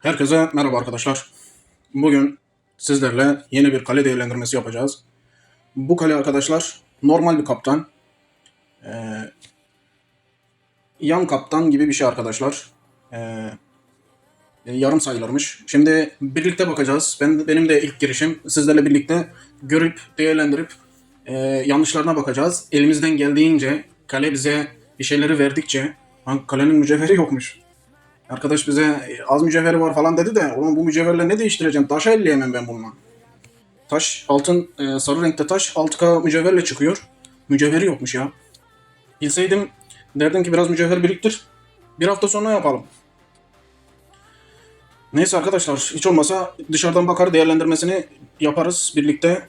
Herkese merhaba arkadaşlar. Bugün sizlerle yeni bir kale değerlendirmesi yapacağız. Bu kale arkadaşlar normal bir kaptan. Yan kaptan gibi bir şey arkadaşlar. Yarım sayılırmış. Şimdi birlikte bakacağız. Benim de ilk girişim. Sizlerle birlikte görüp değerlendirip yanlışlarına bakacağız. Elimizden geldiğince kale bize bir şeyleri verdikçe kalenin mücevheri yokmuş. Arkadaş bize az mücevheri var falan dedi de oğlum bu mücevherle ne değiştireceğim? Taşa elleyemem ben bununla. Taş, altın, sarı renkte taş 6K mücevherle çıkıyor. Mücevheri yokmuş ya. Bilseydim derdim ki biraz mücevher biriktir. Bir hafta sonra yapalım. Neyse arkadaşlar hiç olmasa dışarıdan bakar değerlendirmesini yaparız birlikte.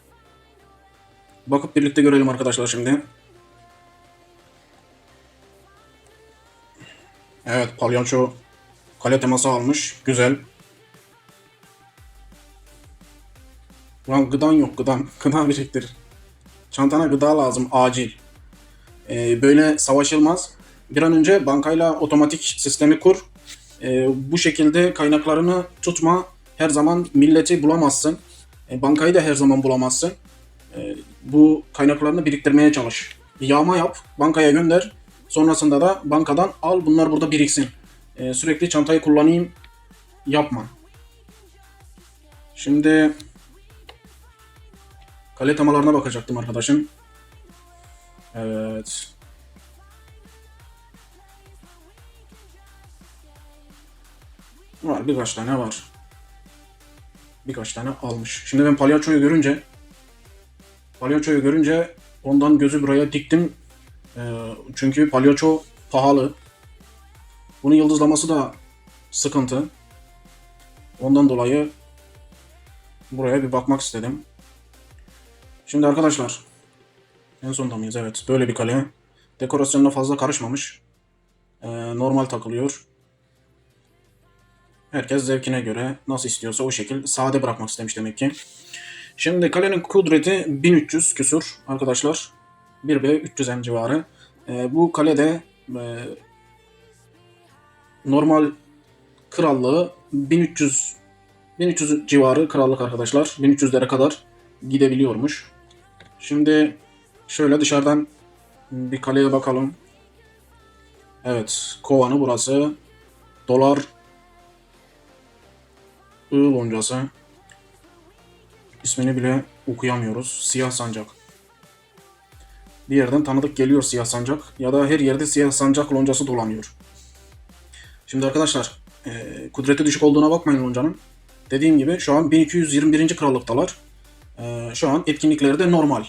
Bakıp birlikte görelim arkadaşlar şimdi. Evet palyaço kale teması almış. Güzel. Lan gıdan yok gıdan. Gıda biriktir. Çantana gıda lazım acil. Böyle savaşılmaz. Bir an önce bankayla otomatik sistemi kur. Bu şekilde kaynaklarını tutma. Her zaman milleti bulamazsın. Bankayı da her zaman bulamazsın. Bu kaynaklarını biriktirmeye çalış. Yağma yap, bankaya gönder. Sonrasında da bankadan al bunlar burada biriksin. Sürekli çantayı kullanayım yapma. Şimdi kale temalarına bakacaktım arkadaşım. Evet. Var birkaç tane var. Birkaç tane almış. Şimdi ben palyaçoyu görünce ondan gözü buraya diktim. Çünkü palyaço pahalı. Bunun yıldızlaması da sıkıntı. Ondan dolayı buraya bir bakmak istedim. Şimdi arkadaşlar en sonda mıyız? Evet böyle bir kale. Dekorasyonuna fazla karışmamış. Normal takılıyor. Herkes zevkine göre nasıl istiyorsa o şekil sade bırakmak istemiş demek ki. Şimdi kalenin kudreti 1300 küsur arkadaşlar. 1B 300M civarı. Bu kalede normal krallığı 1300 civarı krallık arkadaşlar. 1300'lere kadar gidebiliyormuş. Şimdi şöyle dışarıdan bir kaleye bakalım. Evet, kovanı burası. Dolar I loncası. İsmini bile okuyamıyoruz. Siyah sancak. Bir yerden tanıdık geliyor siyah sancak. Ya da her yerde siyah sancak loncası dolanıyor. Şimdi arkadaşlar kudreti düşük olduğuna bakmayın loncanın. Dediğim gibi şu an 1221. krallıktalar. Şu an etkinlikleri de normal.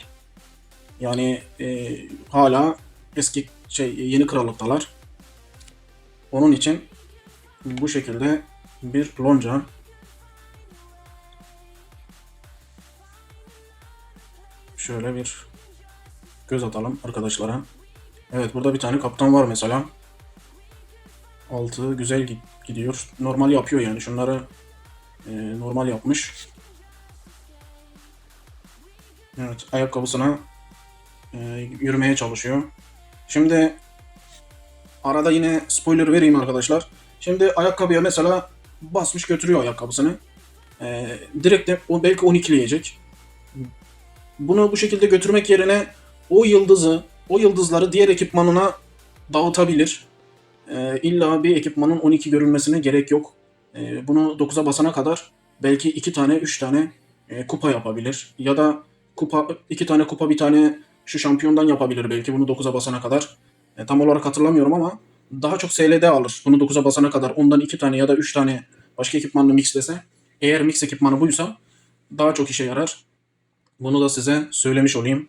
Yani hala eski yeni krallıktalar. Onun için bu şekilde bir lonca. Şöyle bir göz atalım arkadaşlara. Evet burada bir tane kaptan var mesela. Altı güzel gidiyor. Normal yapıyor yani. Şunları normal yapmış. Evet ayakkabısına yürümeye çalışıyor. Şimdi arada yine spoiler vereyim arkadaşlar. Şimdi ayakkabıya mesela basmış götürüyor ayakkabısını. Direkt de o belki 12'leyecek. Bunu bu şekilde götürmek yerine o yıldızları diğer ekipmanına dağıtabilir. İlla bir ekipmanın 12 görünmesine gerek yok. Bunu 9'a basana kadar belki 2 tane 3 tane kupa yapabilir. Ya da 2 tane kupa bir tane şu şampiyondan yapabilir belki bunu 9'a basana kadar. Tam olarak hatırlamıyorum ama daha çok SLD alır. Bunu 9'a basana kadar ondan 2 tane ya da 3 tane başka ekipmanla mixlese. Eğer mix ekipmanı buysa daha çok işe yarar. Bunu da size söylemiş olayım.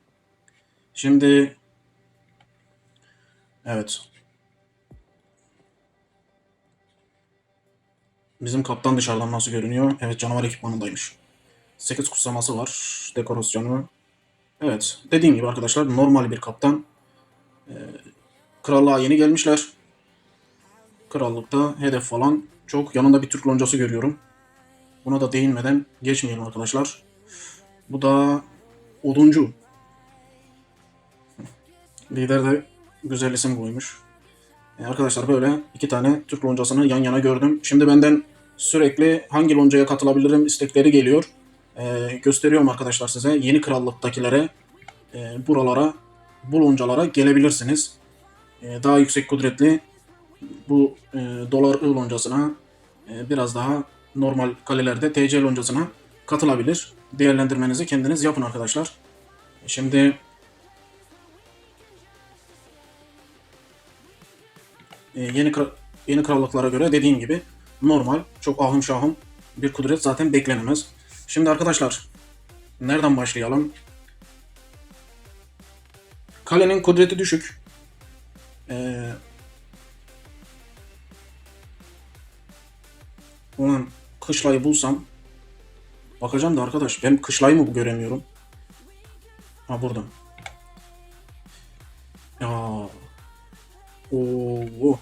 Şimdi evet. Bizim kaptan dışarıdan nasıl görünüyor? Evet canavar ekipmanındaymış. 8 kutsaması var. Dekorasyonu. Evet. Dediğim gibi arkadaşlar normal bir kaptan. Krallığa yeni gelmişler. Krallıkta hedef falan çok. Yanında bir Türk loncası görüyorum. Buna da değinmeden geçmeyelim arkadaşlar. Bu da oduncu. Lider de güzel isim koymuş. Arkadaşlar böyle iki tane Türk loncasını yan yana gördüm. Şimdi benden sürekli hangi loncaya katılabilirim istekleri geliyor. Gösteriyorum arkadaşlar size. Yeni krallıktakilere, buralara, bu loncalara gelebilirsiniz. Daha yüksek kudretli bu dolar loncasına, biraz daha normal kalelerde TC loncasına katılabilir. Değerlendirmenizi kendiniz yapın arkadaşlar. Şimdi yeni krallıklara göre dediğim gibi normal, çok ahım şahım bir kudret zaten beklenemez. Şimdi arkadaşlar nereden başlayalım? Kalenin kudreti düşük. Ulan kışlayı bulsam bakacağım da arkadaş, ben kışlayı mı göremiyorum? Ha, burada. Ya. Oo.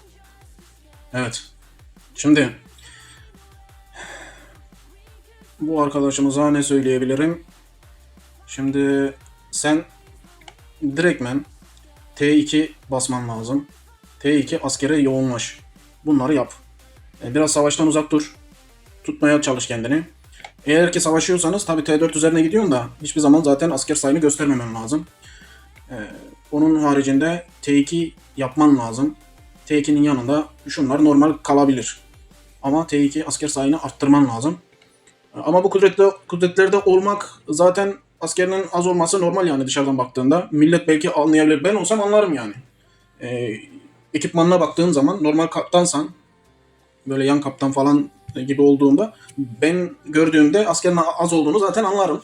Evet. Şimdi bu arkadaşımıza ne söyleyebilirim? Şimdi sen direktmen T2 basman lazım. T2 askere yoğunlaş. Bunları yap. Biraz savaştan uzak dur. Tutmaya çalış kendini. Eğer ki savaşıyorsanız tabii T4 üzerine gidiyorsun da hiçbir zaman zaten asker sayını göstermemen lazım. Onun haricinde T2 yapman lazım. T2'nin yanında şunlar normal kalabilir. Ama T2 asker sayını arttırman lazım. Ama bu kudretlerde olmak zaten askerinin az olması normal yani dışarıdan baktığında. Millet belki anlayabilir. Ben olsam anlarım yani. Ekipmanına baktığın zaman normal kaptansan, böyle yan kaptan falan gibi olduğunda, ben gördüğümde askerin az olduğunu zaten anlarım.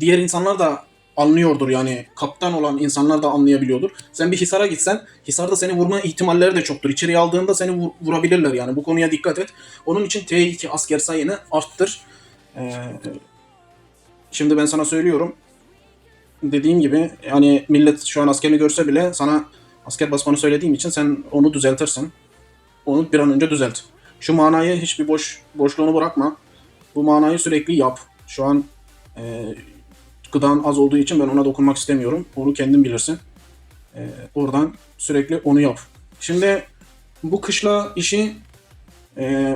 Diğer insanlar da anlıyordur yani, kaptan olan insanlar da anlayabiliyordur. Sen bir Hisar'a gitsen, Hisar'da seni vurma ihtimalleri de çoktur. İçeriye aldığında seni vurabilirler yani, bu konuya dikkat et. Onun için T2 asker sayını arttır. Şimdi ben sana söylüyorum. Dediğim gibi yani millet şu an askerini görse bile sana asker basmanı söylediğim için sen onu düzeltirsin. Onu bir an önce düzelt. Şu manayı hiçbir boşluğunu bırakma. Bu manayı sürekli yap. Şu an gıdan az olduğu için ben ona dokunmak istemiyorum. Onu kendin bilirsin. Oradan sürekli onu yap. Şimdi bu kışla işi,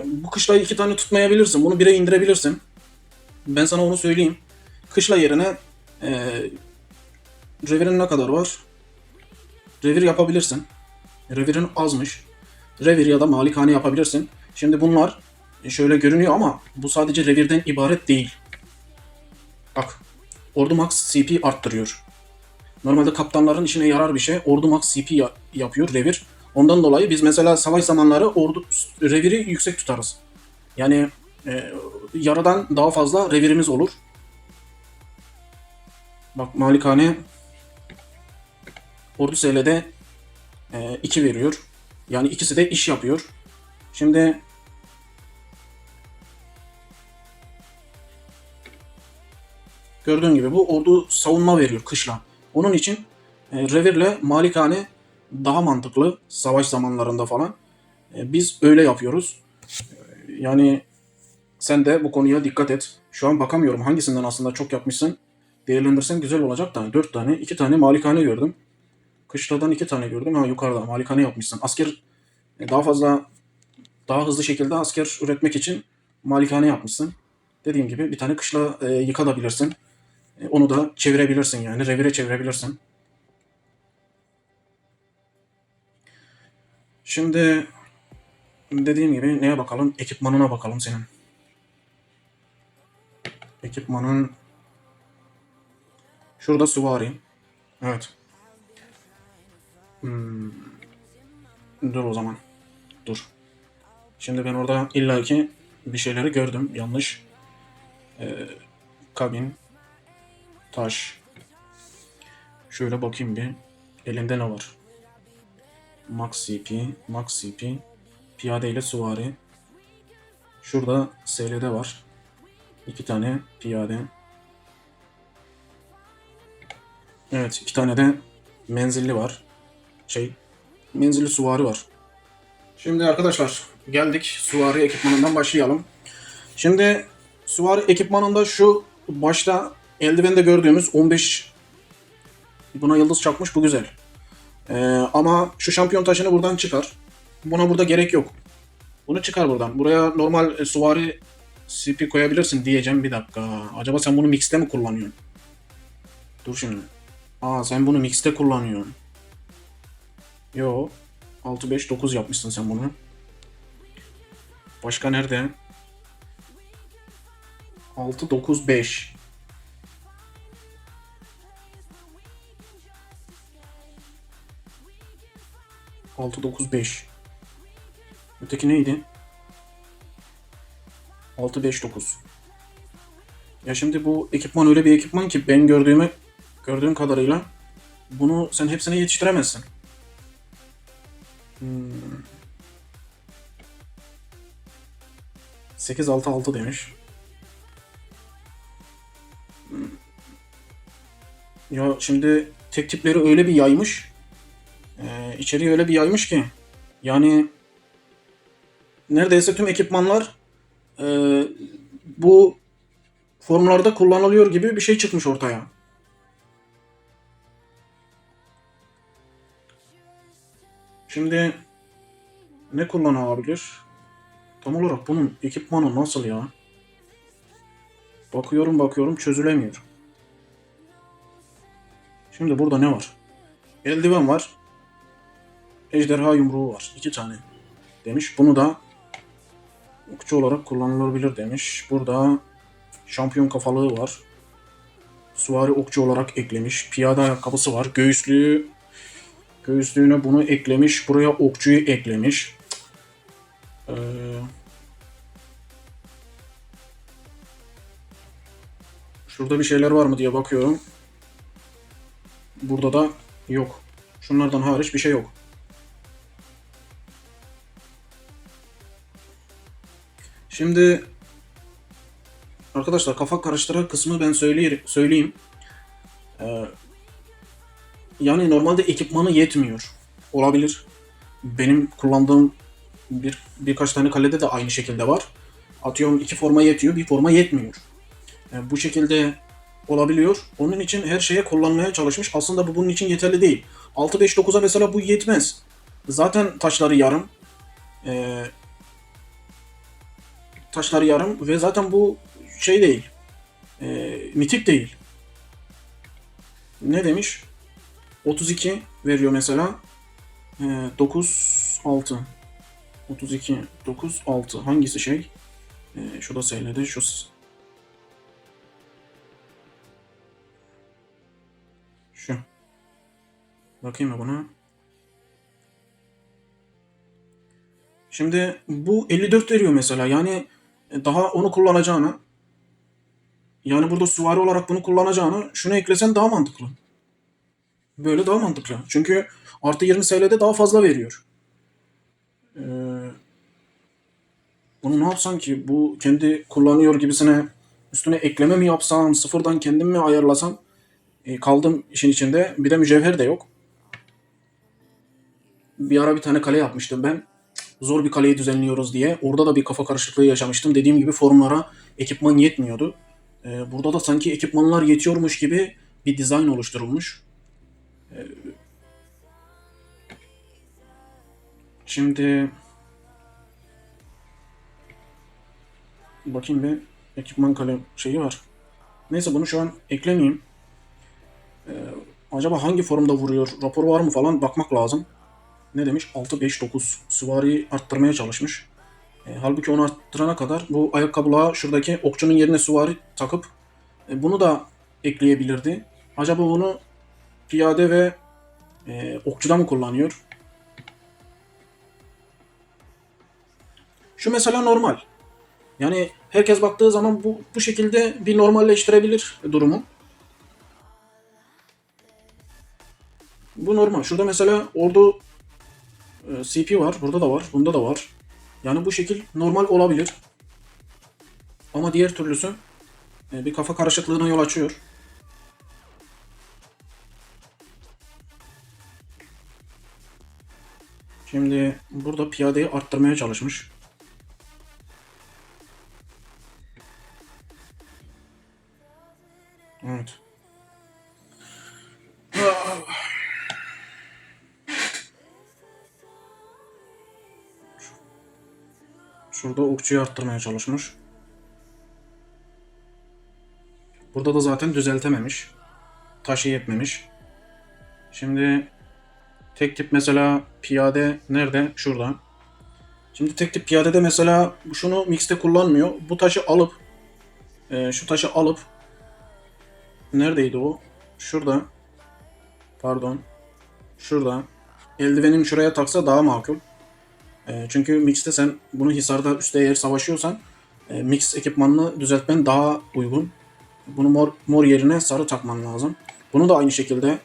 bu kışlayı 2 tane tutmayabilirsin. Bunu 1'e indirebilirsin. Ben sana onu söyleyeyim. Kışla yerine revirin ne kadar var? Revir yapabilirsin. Revirin azmış. Revir ya da malikane yapabilirsin. Şimdi bunlar şöyle görünüyor ama bu sadece revirden ibaret değil. Bak, Ordu Max CP arttırıyor. Normalde kaptanların işine yarar bir şey. Ordu Max CP yapıyor revir. Ondan dolayı biz mesela savaş zamanları reviri yüksek tutarız. Yani yarıdan daha fazla revirimiz olur. Bak, malikane Ordu SL'de 2 veriyor. Yani ikisi de iş yapıyor. Şimdi gördüğün gibi bu ordu savunma veriyor kışla. Onun için revirle malikane daha mantıklı savaş zamanlarında falan. Biz öyle yapıyoruz. Yani sen de bu konuya dikkat et. Şu an bakamıyorum hangisinden aslında çok yapmışsın. Değerlendirsen güzel olacak da 4 tane, 2 tane malikane gördüm. Kışladan 2 tane gördüm. Ha, yukarıda malikane yapmışsın. Asker daha fazla, daha hızlı şekilde asker üretmek için malikane yapmışsın. Dediğim gibi bir tane kışla yıkatabilirsin. Onu da çevirebilirsin yani. Revire çevirebilirsin. Şimdi dediğim gibi neye bakalım? Ekipmanına bakalım senin. Ekipmanın şurada süvari. Evet. Dur o zaman. Dur. Şimdi ben orada illaki bir şeyleri gördüm. Yanlış. Kabin. Taş. Şöyle bakayım bir. Elinde ne var? Max CP. Max CP. Piyade ile süvari. Şurada SL'de var. 2 tane piyade. Evet, 2 tane de menzilli var. Menzilli süvari var. Şimdi arkadaşlar geldik süvari ekipmanından başlayalım. Şimdi süvari ekipmanında şu başta eldivende gördüğümüz 15, buna yıldız çakmış, bu güzel. Ama şu şampiyon taşını buradan çıkar. Buna burada gerek yok. Bunu çıkar buradan. Buraya normal süvari CP koyabilirsin diyeceğim, bir dakika. Acaba sen bunu mixte mi kullanıyorsun? Dur şimdi. Aa, sen bunu mixte kullanıyorsun. Yo. 6-5-9 yapmışsın sen bunu. Başka nerede? 6-9-5. 6-9-5. Öteki neydi? 6-5-9. Ya şimdi bu ekipman öyle bir ekipman ki ben gördüğüm kadarıyla bunu sen hepsine yetiştiremezsin. Hmm. 8-6-6 demiş. Ya şimdi tek tipleri öyle bir yaymış. İçeriği öyle bir yaymış ki. Yani neredeyse tüm ekipmanlar e, bu formlarda kullanılıyor gibi bir şey çıkmış ortaya. Şimdi ne kullanılabilir? Tam olarak bunun ekipmanı nasıl ya? Bakıyorum çözülemiyor. Şimdi burada ne var? Eldiven var. Ejderha yumruğu var. 2 tane demiş. Bunu da okçu olarak kullanılabilir demiş. Burada şampiyon kafalığı var. Süvari okçu olarak eklemiş. Piyade ayakkabısı var. Göğüslüğüne bunu eklemiş. Buraya okçuyu eklemiş. Ee, Şurada bir şeyler var mı diye bakıyorum. Burada da yok. Şunlardan hariç bir şey yok. Şimdi arkadaşlar, kafa karıştıran kısmı ben söyleyeyim. Ee, Yani normalde ekipmanı yetmiyor. Olabilir. Benim kullandığım birkaç tane kalede de aynı şekilde var. Atıyorum 2 forma yetiyor, bir forma yetmiyor. Bu şekilde olabiliyor. Onun için her şeye kullanmaya çalışmış. Aslında bu bunun için yeterli değil. 6-5-9'a mesela bu yetmez. Zaten taşları yarım. Ee, Taşları yarım ve zaten bu şey değil. Mitik değil. Ne demiş? 32 veriyor mesela. 9-6. 32, 9, 6. Hangisi şey? Şu da söyledi. Şu. Bakayım mı buna? Şimdi bu 54 veriyor mesela. Yani daha onu kullanacağını, yani burada süvari olarak bunu kullanacağını şunu eklesen daha mantıklı. Böyle daha mantıklı. Çünkü artı 20 SL'de daha fazla veriyor. Ee, Bunu ne yapsam ki? Bu kendi kullanıyor gibisine üstüne ekleme mi yapsam, sıfırdan kendim mi ayarlasam? Kaldım işin içinde. Bir de mücevher de yok. Bir ara bir tane kale yapmıştım ben. Zor bir kaleyi düzenliyoruz diye. Orada da bir kafa karışıklığı yaşamıştım. Dediğim gibi forumlara ekipman yetmiyordu. Burada da sanki ekipmanlar yetiyormuş gibi bir dizayn oluşturulmuş. Şimdi bakayım, bir ekipman kale şeyi var. Neyse, bunu şu an eklemeyeyim. Acaba hangi forumda vuruyor, rapor var mı falan bakmak lazım. Ne demiş? 6-5-9 süvariyi arttırmaya çalışmış. Halbuki onu arttırana kadar bu ayakkabılığa şuradaki okçunun yerine süvari takıp bunu da ekleyebilirdi. Acaba bunu piyade ve okçuda mı kullanıyor? Şu mesela normal. Yani herkes baktığı zaman bu şekilde bir normalleştirebilir durumu. Bu normal. Şurada mesela ordu CP var. Burada da var. Bunda da var. Yani bu şekil normal olabilir. Ama diğer türlüsü bir kafa karışıklığına yol açıyor. Şimdi burada piyadeyi arttırmaya çalışmış. Evet. Şurada okçuyu arttırmaya çalışmış. Burada da zaten düzeltememiş. Taşı yetmemiş. Şimdi tek tip mesela piyade nerede? Şurada. Şimdi tek tip piyadede mesela şunu mixte kullanmıyor. Bu taşı alıp şu taşı alıp neredeydi o? Şurada. Pardon. Şurada. Eldivenin şuraya taksa daha makul. Çünkü mixte sen bunu Hisar'da üstte eğer savaşıyorsan mix ekipmanını düzeltmen daha uygun. Bunu mor yerine sarı takman lazım. Bunu da aynı şekilde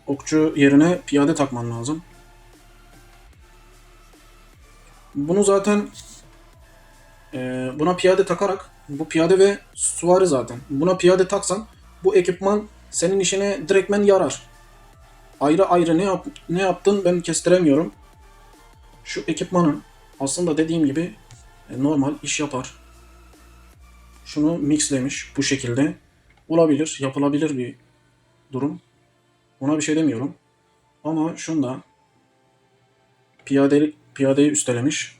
okçu yerine piyade takman lazım. Bunu zaten buna piyade takarak, bu piyade ve süvari zaten. Buna piyade taksan bu ekipman senin işine direktmen yarar. Ayrı ayrı ne yaptın ben kestiremiyorum. Şu ekipmanın aslında dediğim gibi normal iş yapar. Şunu mixlemiş bu şekilde. Olabilir, yapılabilir bir durum. Ona bir şey demiyorum. Ama şunda piyadeyi üstelemiş.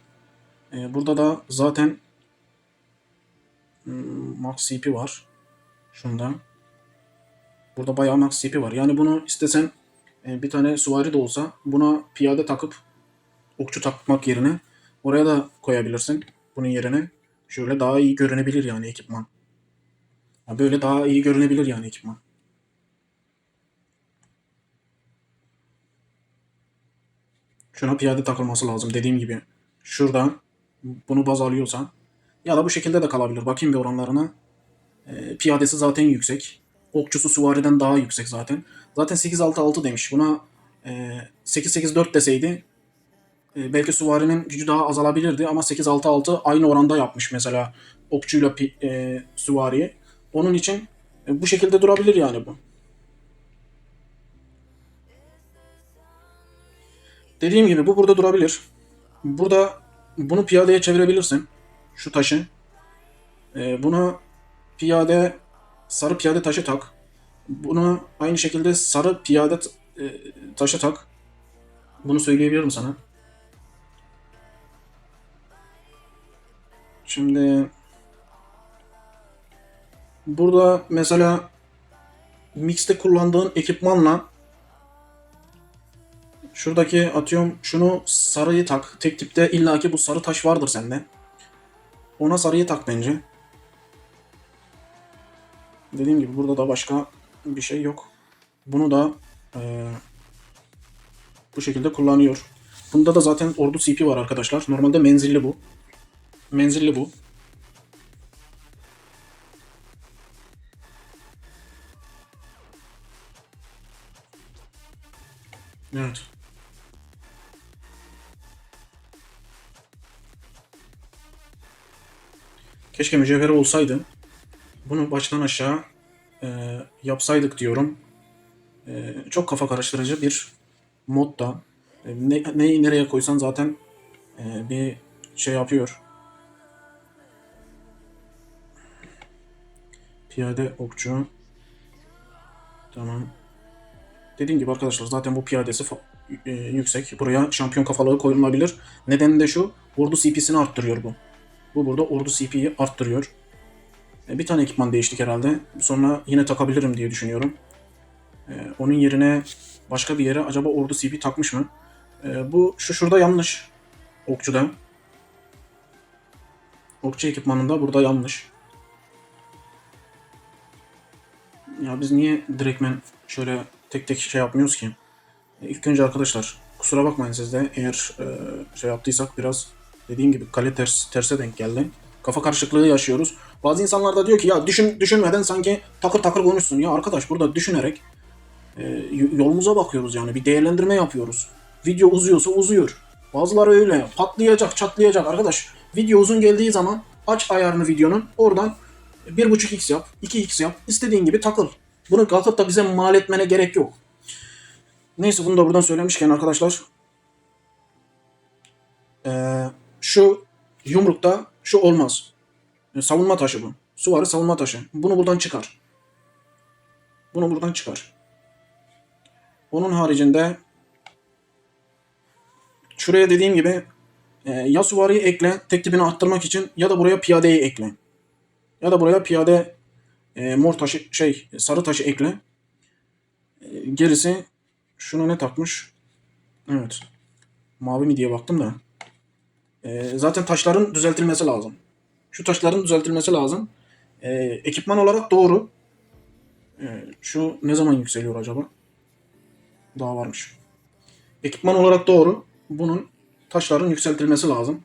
Burada da zaten max CP var. Şunda. Burada bayağı max CP var. Yani bunu istesen bir tane süvari de olsa buna piyade takıp okçu takmak yerine oraya da koyabilirsin. Bunun yerine şöyle daha iyi görünebilir yani ekipman. Böyle daha iyi görünebilir yani ekipman. Şuna piyade takılması lazım dediğim gibi. Şurada bunu baz alıyorsan ya da bu şekilde de kalabilir. Bakayım bir oranlarına. Piyadesi zaten yüksek. Okçusu süvariden daha yüksek zaten. Zaten 8-6-6 demiş. Buna 8-8-4 deseydi belki süvarinin gücü daha azalabilirdi ama 8-6-6 aynı oranda yapmış mesela okçuyla süvariyi. Onun için bu şekilde durabilir yani bu. Dediğim gibi bu burada durabilir. Burada bunu piyadeye çevirebilirsin. Şu taşı. Buna piyade sarı piyade taşı tak. Buna aynı şekilde sarı piyade taşı tak. Bunu söyleyebilirim sana. Şimdi burada mesela mixte kullandığın ekipmanla şuradaki atıyorum şunu sarıyı tak. Tek tipte illaki bu sarı taş vardır sende. Ona sarıyı tak bence. Dediğim gibi burada da başka bir şey yok. Bunu da bu şekilde kullanıyor. Bunda da zaten ordu CP var arkadaşlar. Normalde menzilli bu. Menzilli bu. Evet. Keşke mücevheri olsaydı. Bunu baştan aşağı yapsaydık diyorum. Çok kafa karıştırıcı bir mod da. Neyi nereye koysan zaten bir şey yapıyor. Piyade okçu. Tamam. Dediğim gibi arkadaşlar zaten bu piyadesi yüksek. Buraya şampiyon kafalığı koyulabilir. Nedeni de şu. Ordu CP'sini arttırıyor bu. Bu burada ordu CP'yi arttırıyor. Bir tane ekipman değiştik herhalde. Sonra yine takabilirim diye düşünüyorum. Onun yerine başka bir yere acaba ordu CP takmış mı? Bu şurada yanlış. Okçuda. Okçu ekipmanında burada yanlış. Ya biz niye direktmen şöyle tek tek şey yapmıyoruz ki? İlk önce arkadaşlar kusura bakmayın siz de eğer şey yaptıysak biraz dediğim gibi kale terse denk geldi. Kafa karışıklığı yaşıyoruz. Bazı insanlar da diyor ki ya düşünmeden sanki takır takır konuşsun. Ya arkadaş burada düşünerek yolumuza bakıyoruz yani bir değerlendirme yapıyoruz. Video uzuyorsa uzuyor. Bazıları öyle patlayacak çatlayacak arkadaş. Video uzun geldiği zaman aç ayarını videonun oradan 1.5x yap 2x yap istediğin gibi takıl. Bunu kalkıp da bize mal etmene gerek yok. Neyse bunu da buradan söylemişken arkadaşlar şu yumrukta şu olmaz. Savunma taşı bu. Süvari savunma taşı. Bunu buradan çıkar. Bunu buradan çıkar. Onun haricinde şuraya dediğim gibi Ya süvariyi ekle tek tipini arttırmak için ya da buraya piyadeyi ekle. Ya da buraya piyade mor taşı sarı taşı ekle. Gerisi şuna ne takmış? Evet. Mavi mi diye baktım da. Zaten taşların düzeltilmesi lazım. Şu taşların düzeltilmesi lazım. Ekipman olarak doğru. Şu ne zaman yükseliyor acaba? Daha varmış. Ekipman olarak doğru. Bunun taşların yükseltilmesi lazım.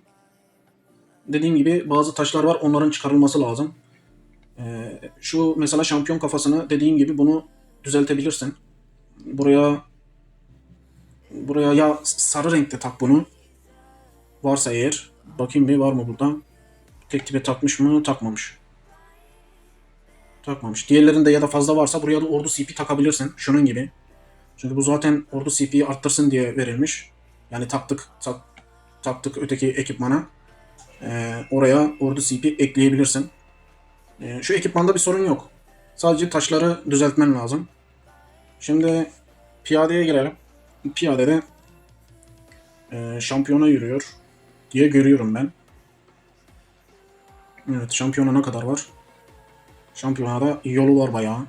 Dediğim gibi bazı taşlar var, onların çıkarılması lazım. Şu mesela şampiyon kafasını dediğim gibi bunu düzeltebilirsin. Buraya ya sarı renkte tak bunu. Varsa eğer. Bakayım bir var mı burada? Tek tipe takmış mı? Takmamış. Takmamış. Diğerlerinde ya da fazla varsa buraya da ordu CP takabilirsin. Şunun gibi. Çünkü bu zaten ordu CP'yi arttırsın diye verilmiş. Yani taktık öteki ekipmana. Oraya ordu CP ekleyebilirsin. Şu ekipmanda bir sorun yok. Sadece taşları düzeltmen lazım. Şimdi piyadeye girelim. Piyadede şampiyona yürüyor diye görüyorum ben. Evet, şampiyona ne kadar var? Şampiyonada yolu var bayağı.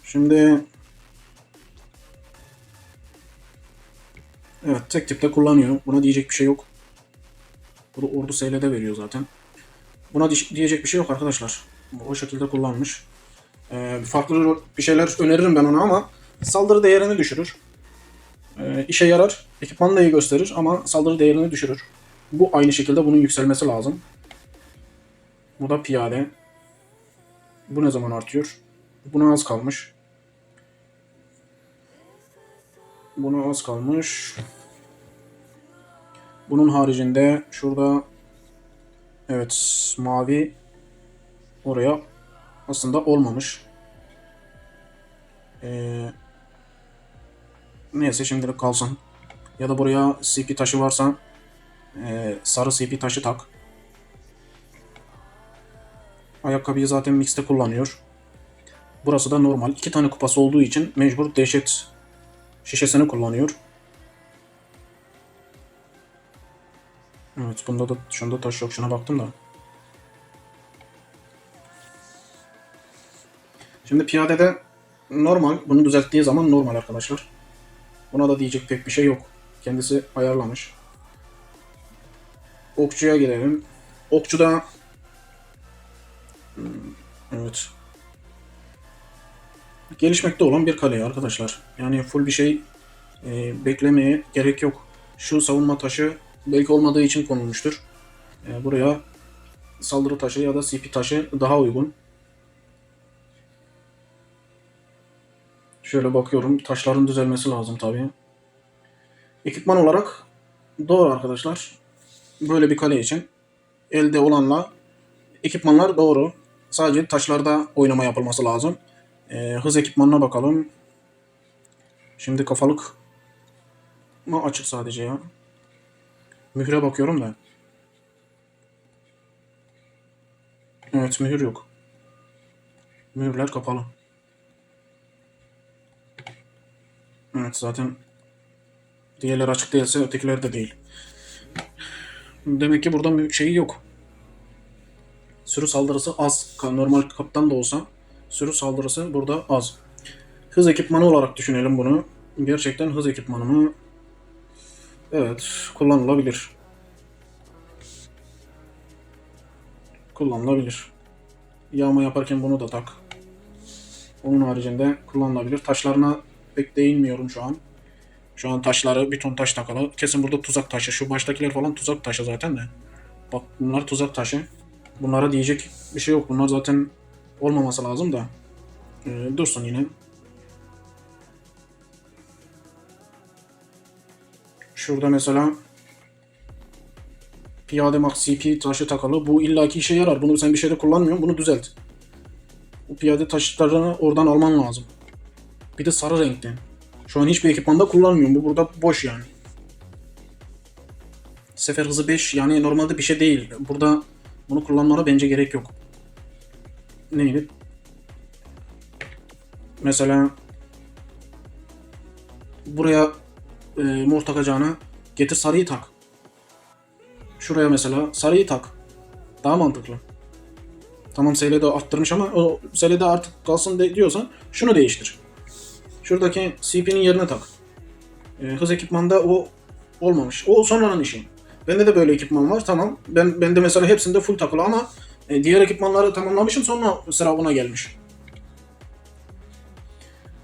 Şimdi evet, tek tipte kullanıyor. Buna diyecek bir şey yok. Bu da ordu SL'de veriyor zaten. Buna diyecek bir şey yok arkadaşlar. O şekilde kullanmış. Farklı bir şeyler öneririm ben ona ama saldırı değerini düşürür. İşe yarar. Ekipmanı da iyi gösterir ama saldırı değerini düşürür. Bu aynı şekilde bunun yükselmesi lazım. Bu da piyade. Bu ne zaman artıyor? Buna az kalmış. Buna az kalmış. Bunun haricinde şurada evet mavi oraya aslında olmamış. Neyse şimdilik kalsın. Ya da buraya CP taşı varsa sarı CP taşı tak. Ayakkabıyı zaten mixte kullanıyor. Burası da normal. 2 tane kupası olduğu için mecbur dehşet şişesini kullanıyor. Evet, bunda da şunda taş yok. Şuna baktım da. Şimdi piyadede normal. Bunu düzelttiği zaman normal arkadaşlar. Buna da diyecek pek bir şey yok. Kendisi ayarlamış. Okçuya girelim. Okçuda evet. Gelişmekte olan bir kale arkadaşlar. Yani full bir şey beklemeye gerek yok. Şu savunma taşı belki olmadığı için konulmuştur. Buraya saldırı taşı ya da CP taşı daha uygun. Şöyle bakıyorum. Taşların düzelmesi lazım tabii. Ekipman olarak doğru arkadaşlar. Böyle bir kale için elde olanla ekipmanlar doğru. Sadece taşlarda oynama yapılması lazım. Hız ekipmanına bakalım. Şimdi kafalık mı açık sadece ya? Mühre bakıyorum da. Evet, mühür yok. Mühürler kapalı. Evet, zaten diğerleri açık değilse ötekiler de değil. Demek ki burada şeyi yok. Sürü saldırısı az. Normal kaptan da olsa sürü saldırısı burada az. Hız ekipmanı olarak düşünelim bunu. Gerçekten hız ekipmanı mı? Evet, kullanılabilir. Kullanılabilir. Yağma yaparken bunu da tak. Onun haricinde kullanılabilir. Taşlarına pek değinmiyorum şu an. Şu an taşları bir ton taş takalı. Kesin burada tuzak taşı. Şu baştakiler falan tuzak taşı zaten de. Bak bunlar tuzak taşı. Bunlara diyecek bir şey yok. Bunlar zaten olmaması lazım da. Dursun yine. Şurada mesela piyade max CP taşı takalı. Bu illaki işe yarar. Bunu sen bir şeyde kullanmıyorsun. Bunu düzelt. Bu piyade taşlarını oradan alman lazım. Bir de sarı renkte. Şu an hiçbir ekipmanda kullanmıyorum. Bu burada boş yani. Sefer hızı 5 yani normalde bir şey değil. Burada bunu kullanmana bence gerek yok. Neydi? Mesela buraya mor takacağına getir sarıyı tak. Şuraya mesela sarıyı tak. Daha mantıklı. Tamam SL'de arttırmış ama o SL'de artık kalsın diyorsan şunu değiştir. Şuradaki CP'nin yerine tak. Hız ekipmanda o olmamış. O sonranın işi. Bende de böyle ekipman var. Tamam. Bende mesela hepsinde full takılı ama diğer ekipmanları tamamlamışım. Sonra sıra buna gelmiş.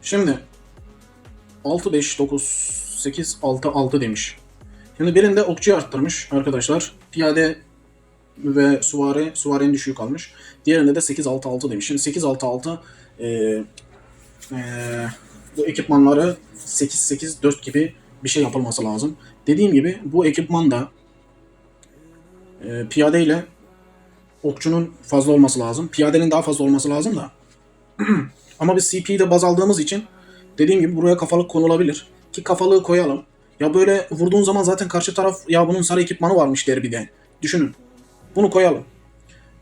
Şimdi 6 5 9 8 6 6 demiş. Şimdi birinde okçuyu arttırmış arkadaşlar. Piyade ve süvarinin düşüğü kalmış. Diğerinde de 8 6 6 demiş. Şimdi 8 6 6 bu ekipmanları 8 8 4 gibi bir şey yapılması lazım. Dediğim gibi bu ekipmanda piyade ile okçunun fazla olması lazım. Piyadenin daha fazla olması lazım da. Ama biz CP'yi de baz aldığımız için dediğim gibi buraya kafalık konulabilir. Ki kafalığı koyalım. Ya böyle vurduğun zaman zaten karşı taraf ya bunun sarı ekipmanı varmış der bir de. Düşünün. Bunu koyalım.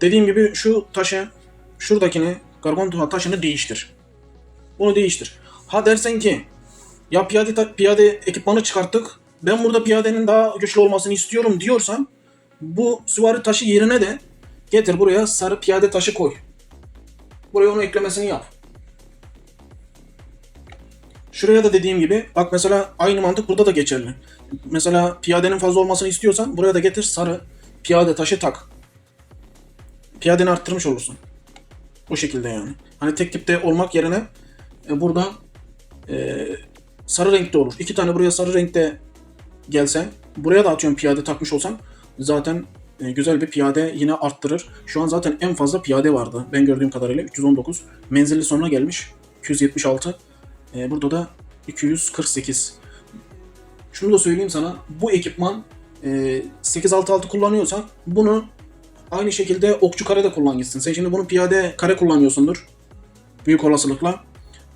Dediğim gibi şu taşı, şuradakini, Gargantua taşını değiştir. Bunu değiştir. Ha dersen ki ya piyade ekipmanı çıkarttık. Ben burada piyadenin daha güçlü olmasını istiyorum diyorsan bu süvari taşı yerine de getir buraya sarı piyade taşı koy. Buraya onu eklemesini yap. Şuraya da dediğim gibi bak mesela aynı mantık burada da geçerli. Mesela piyadenin fazla olmasını istiyorsan buraya da getir sarı piyade taşı tak. Piyadeni arttırmış olursun. Bu şekilde yani. Hani tek tipte olmak yerine burada sarı renkte olur. 2 tane buraya sarı renkte gelse, buraya da atıyorum piyade takmış olsam zaten güzel bir piyade yine arttırır. Şu an zaten en fazla piyade vardı. Ben gördüğüm kadarıyla 319. Menzilli sonra gelmiş. 276. Burada da 248. Şunu da söyleyeyim sana. Bu ekipman 866 kullanıyorsan bunu aynı şekilde okçu kare de kullan gitsin. Sen şimdi bunu piyade kare kullanıyorsundur. Büyük olasılıkla.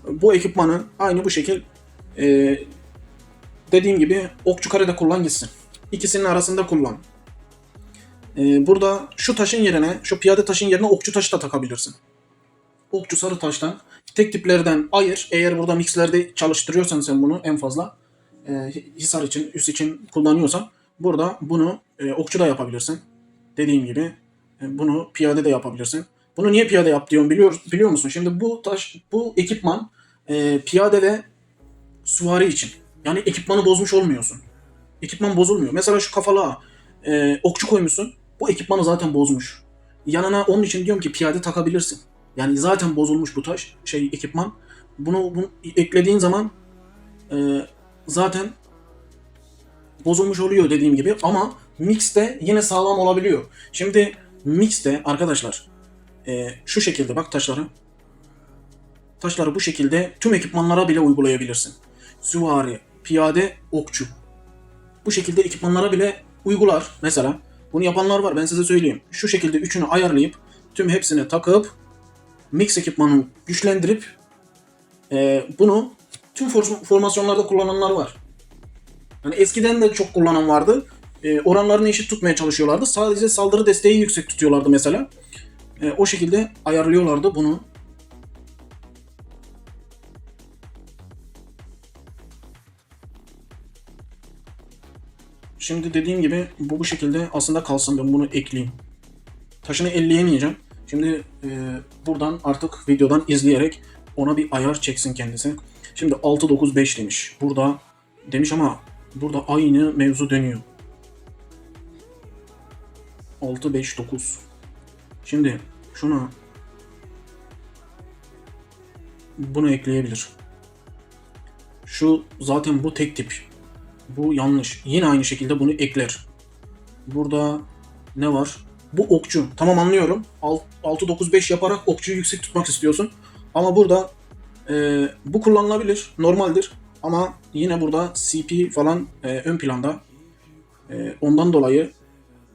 Bu ekipmanı aynı bu şekil dediğim gibi okçu kare de kullan gitsin. İkisinin arasında kullan. Burada şu taşın yerine, şu piyade taşın yerine okçu taşı da takabilirsin. Okçu sarı taştan tek tiplerden ayır. Eğer burada mixlerde çalıştırıyorsan sen bunu en fazla hisar için, üst için kullanıyorsan burada bunu okçu da yapabilirsin. Dediğim gibi bunu piyade de yapabilirsin. Bunu niye piyade yap diyorum biliyor musun? Şimdi bu ekipman piyade ve süvari için. Yani ekipmanı bozmuş olmuyorsun. Ekipman bozulmuyor. Mesela şu kafalığa okçu koymuşsun. Bu ekipmanı zaten bozmuş. Yanına onun için diyorum ki piyade takabilirsin. Yani zaten bozulmuş bu ekipman. Bunu eklediğin zaman zaten bozulmuş oluyor dediğim gibi ama mixte yine sağlam olabiliyor. Şimdi mixte arkadaşlar şu şekilde bak taşları bu şekilde tüm ekipmanlara bile uygulayabilirsin. Süvari, piyade, okçu. Bu şekilde ekipmanlara bile uygular mesela. Bunu yapanlar var ben size söyleyeyim. Şu şekilde üçünü ayarlayıp tüm hepsini takıp mix ekipmanı güçlendirip bunu tüm formasyonlarda kullananlar var. Yani eskiden de çok kullanan vardı. Oranlarını eşit tutmaya çalışıyorlardı. Sadece saldırı desteği yüksek tutuyorlardı mesela. O şekilde ayarlıyorlardı bunu. Şimdi dediğim gibi bu şekilde aslında kalsın. Ben bunu ekleyeyim. Taşını elleyemeyeceğim. Şimdi buradan artık videodan izleyerek ona bir ayar çeksin kendisi. Şimdi 6 9 5 demiş. Burada demiş ama burada aynı mevzu dönüyor. 6 5 9. Şimdi şuna bunu ekleyebilir. Şu zaten bu tek tip. Bu yanlış. Yine aynı şekilde bunu ekler. Burada ne var? Bu okçu. Tamam anlıyorum. 6-9-5 yaparak okçuyu yüksek tutmak istiyorsun. Ama burada bu kullanılabilir. Normaldir. Ama yine burada CP falan ön planda. Ondan dolayı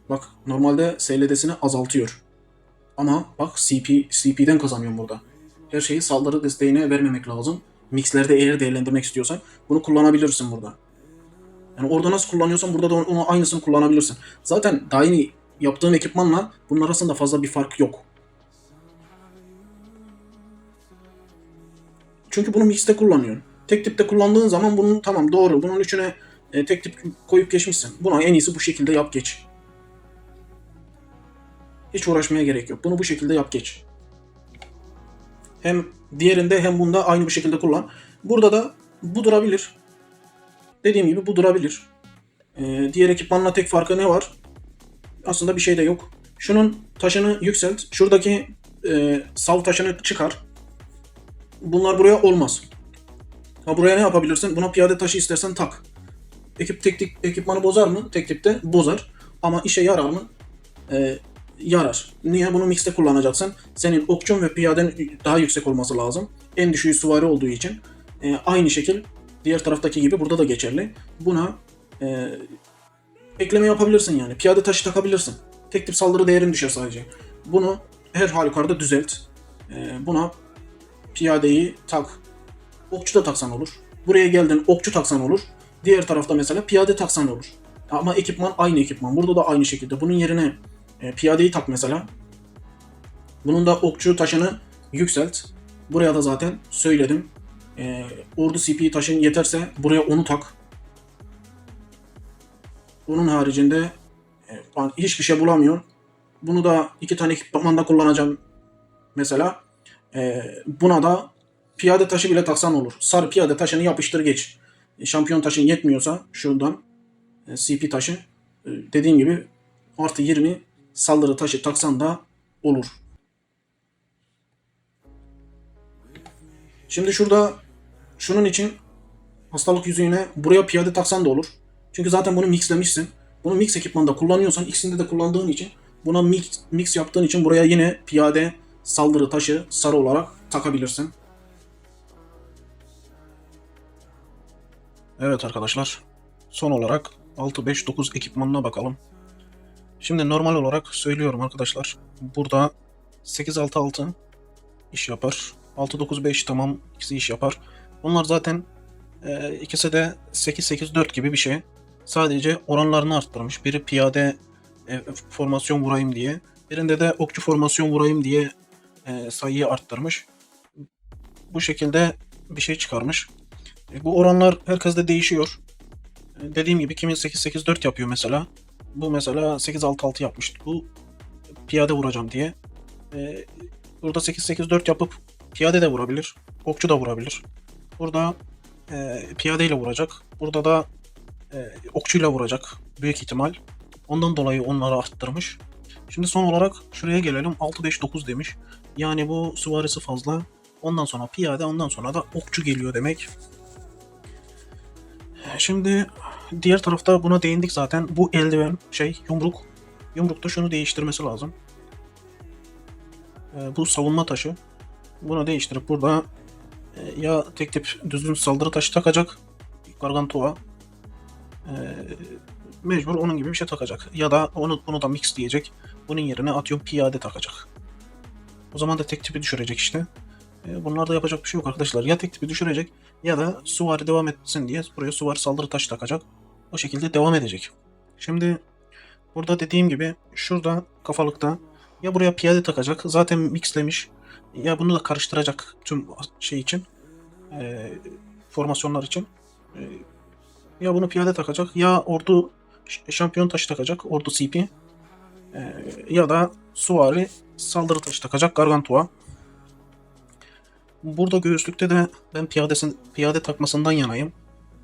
bak normalde SLD'sini azaltıyor. Ama bak CP'den kazanıyorum burada. Her şeyi saldırı desteğine vermemek lazım. Mixlerde eğer değerlendirmek istiyorsan bunu kullanabilirsin burada. Yani orada nasıl kullanıyorsan burada da onu aynısını kullanabilirsin. Zaten daha yeni yaptığın ekipmanla bunun arasında fazla bir fark yok. Çünkü bunu mixte kullanıyorsun. Tek tipte kullandığın zaman bunun tamam doğru. Bunun içine tek tip koyup geçmişsin. Buna en iyisi bu şekilde yap geç. Hiç uğraşmaya gerek yok. Bunu bu şekilde yap geç. Hem diğerinde hem bunda aynı bir şekilde kullan. Burada da bu durabilir. Dediğim gibi bu durabilir. Diğer ekipmanla tek farkı ne var? Aslında bir şey de yok. Şunun taşını yükselt. Şuradaki sav taşını çıkar. Bunlar buraya olmaz. Ha, buraya ne yapabilirsin? Buna piyade taşı istersen tak. Ekipmanı bozar mı? Tek tipte bozar. Ama işe yarar mı? Yarar. Niye? Bunu mixte kullanacaksın. Senin okçun ve piyaden daha yüksek olması lazım. En düşüğü süvari olduğu için. Aynı şekil diğer taraftaki gibi burada da geçerli. Buna ekleme yapabilirsin yani. Piyade taşı takabilirsin. Tek tip saldırı değerin düşer sadece. Bunu her halükarda düzelt. Buna piyadeyi tak. Okçu da taksan olur. Buraya geldin okçu taksan olur. Diğer tarafta mesela piyade taksan olur. Ama ekipman aynı ekipman. Burada da aynı şekilde. Bunun yerine piyadeyi tak mesela. Bunun da okçu taşını yükselt. Buraya da zaten söyledim. Ordu CP taşın yeterse buraya onu tak. Bunun haricinde hiçbir şey bulamıyorum. Bunu da 2 tane ekipmanda kullanacağım mesela. Buna da piyade taşı bile taksan olur. Sarı piyade taşını yapıştır geç. Şampiyon taşın yetmiyorsa şuradan CP taşı dediğim gibi artı 20 saldırı taşı taksan da olur. Şimdi şurada şunun için hastalık yüzüğüne buraya piyade taksan da olur. Çünkü zaten bunu mixlemişsin. Bunu mix ekipmanda kullanıyorsan ikisinde de kullandığın için buna mix yaptığın için buraya yine piyade saldırı taşı sarı olarak takabilirsin. Evet arkadaşlar. Son olarak 6-5-9 ekipmanına bakalım. Şimdi normal olarak söylüyorum arkadaşlar. Burada 8-6-6 iş yapar. 6-9-5 tamam ikisi iş yapar. Bunlar zaten ikisi de 8-8-4 gibi bir şey. Sadece oranlarını arttırmış. Biri piyade formasyon vurayım diye. Birinde de okçu formasyon vurayım diye sayıyı arttırmış. Bu şekilde bir şey çıkarmış. Bu oranlar herkeste değişiyor. Dediğim gibi kimin 8-8-4 yapıyor mesela. Bu mesela 8-6-6 yapmıştı. Bu piyade vuracağım diye. Burada 8-8-4 yapıp piyade de vurabilir. Okçu da vurabilir. Burada piyadeyle vuracak. Burada da okçuyla vuracak. Büyük ihtimal. Ondan dolayı onları arttırmış. Şimdi son olarak şuraya gelelim. 6-5-9 demiş. Yani bu süvarisi fazla. Ondan sonra piyade, ondan sonra da okçu geliyor demek. Şimdi diğer tarafta buna değindik zaten. Bu eldiven yumruk. Yumrukta şunu değiştirmesi lazım. Bu savunma taşı. Bunu değiştirip burada ya tek tip düzgün saldırı taşı takacak. Gargantua. Mecbur onun gibi bir şey takacak. Ya da bunu da mix diyecek. Bunun yerine atıyorum piyade takacak. O zaman da tek tipi düşürecek işte. Bunlarda yapacak bir şey yok arkadaşlar. Ya tek tipi düşürecek ya da süvari devam etsin diye buraya süvari saldırı taşı takacak. O şekilde devam edecek. Şimdi burada dediğim gibi şurada kafalıkta ya buraya piyade takacak. Zaten mixlemiş. Ya bunu da karıştıracak tüm şey için. Formasyonlar için. Ya bunu piyade takacak ya ordu şampiyon taşı takacak. Ordu CP. Ya da süvari saldırı taşı takacak. Gargantua. Burada göğüslükte de ben piyade takmasından yanayım.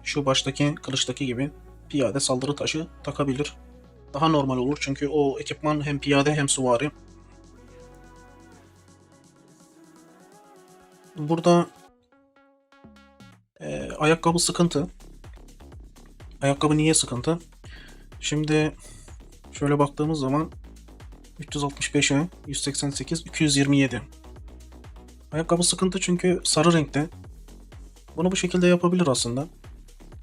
Şu baştaki kılıçtaki gibi piyade saldırı taşı takabilir. Daha normal olur çünkü o ekipman hem piyade hem süvari. Burada ayakkabı sıkıntı. Ayakkabı niye sıkıntı? Şimdi şöyle baktığımız zaman 365'e 188 227. Ayakkabı sıkıntı çünkü sarı renkte. Bunu bu şekilde yapabilir aslında.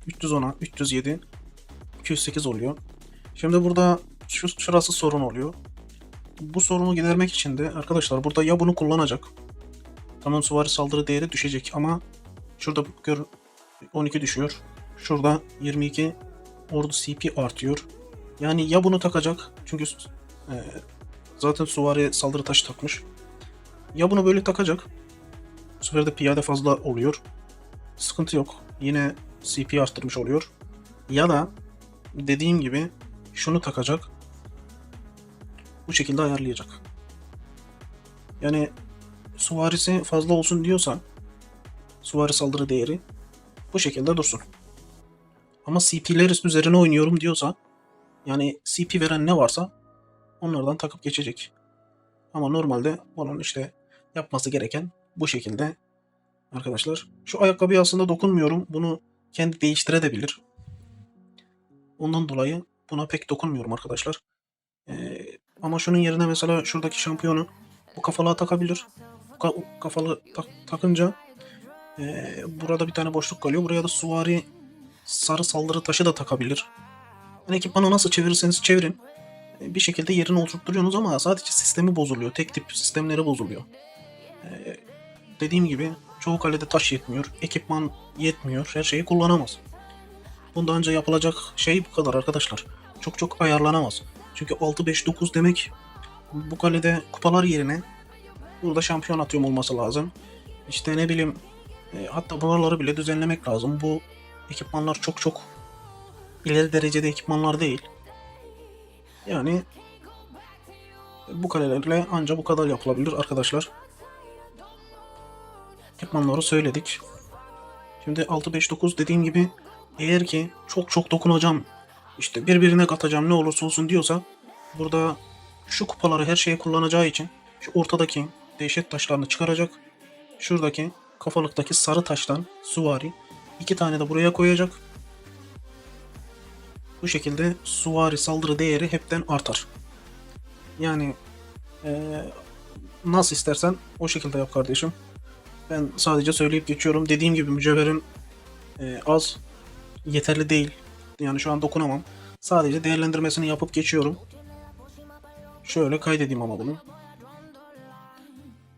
310'a 307 208 oluyor. Şimdi burada şurası sorun oluyor. Bu sorunu gidermek için de arkadaşlar burada ya bunu kullanacak. Tamam süvari saldırı değeri düşecek ama şurada 12 düşüyor. Şurada 22 ordu CP artıyor. Yani ya bunu takacak çünkü zaten süvari saldırı taşı takmış. Ya bunu böyle takacak. Bu sefer de piyade fazla oluyor. sıkıntı yok. Yine CP arttırmış oluyor. Ya da dediğim gibi şunu takacak. Bu şekilde ayarlayacak. Yani süvarisi fazla olsun diyorsan süvari saldırı değeri bu şekilde dursun. Ama CP'ler üzerine oynuyorum diyorsa yani CP veren ne varsa onlardan takıp geçecek. Ama normalde onun işte yapması gereken bu şekilde arkadaşlar. Şu ayakkabıya aslında dokunmuyorum. Bunu kendi değiştirebilir. Ondan dolayı buna pek dokunmuyorum arkadaşlar. Ama şunun yerine mesela şuradaki şampiyonu bu kafalığa takabilir. Kafalı takınca burada bir tane boşluk kalıyor. Buraya da süvari sarı saldırı taşı da takabilir. Yani ekipmanı nasıl çevirirseniz çevirin. Bir şekilde yerine oturtturuyorsunuz ama sadece sistemi bozuluyor. Tek tip sistemleri bozuluyor. Dediğim gibi çoğu kalede taş yetmiyor. Ekipman yetmiyor. Her şeyi kullanamaz. Bunda önce yapılacak şey bu kadar arkadaşlar. Çok çok ayarlanamaz. Çünkü 6-5-9 demek bu kalede kupalar yerine burada şampiyon atıyorum olması lazım. İşte ne bileyim hatta buraları bile düzenlemek lazım. Bu ekipmanlar çok çok ileri derecede ekipmanlar değil. Yani bu kalelerle ancak bu kadar yapılabilir arkadaşlar. Ekipmanları söyledik. Şimdi 6-5-9 dediğim gibi eğer ki çok çok dokunacağım işte birbirine katacağım ne olursa olsun diyorsa burada şu kupaları her şeye kullanacağı için şu ortadaki dehşet taşlarını çıkaracak. Şuradaki kafalıktaki sarı taştan süvari 2 tane de buraya koyacak. Bu şekilde süvari saldırı değeri hepten artar. Yani nasıl istersen o şekilde yap kardeşim. Ben sadece söyleyip geçiyorum. Dediğim gibi mücevherin az, yeterli değil. Yani şu an dokunamam. Sadece değerlendirmesini yapıp geçiyorum. Şöyle kaydedeyim ama bunu.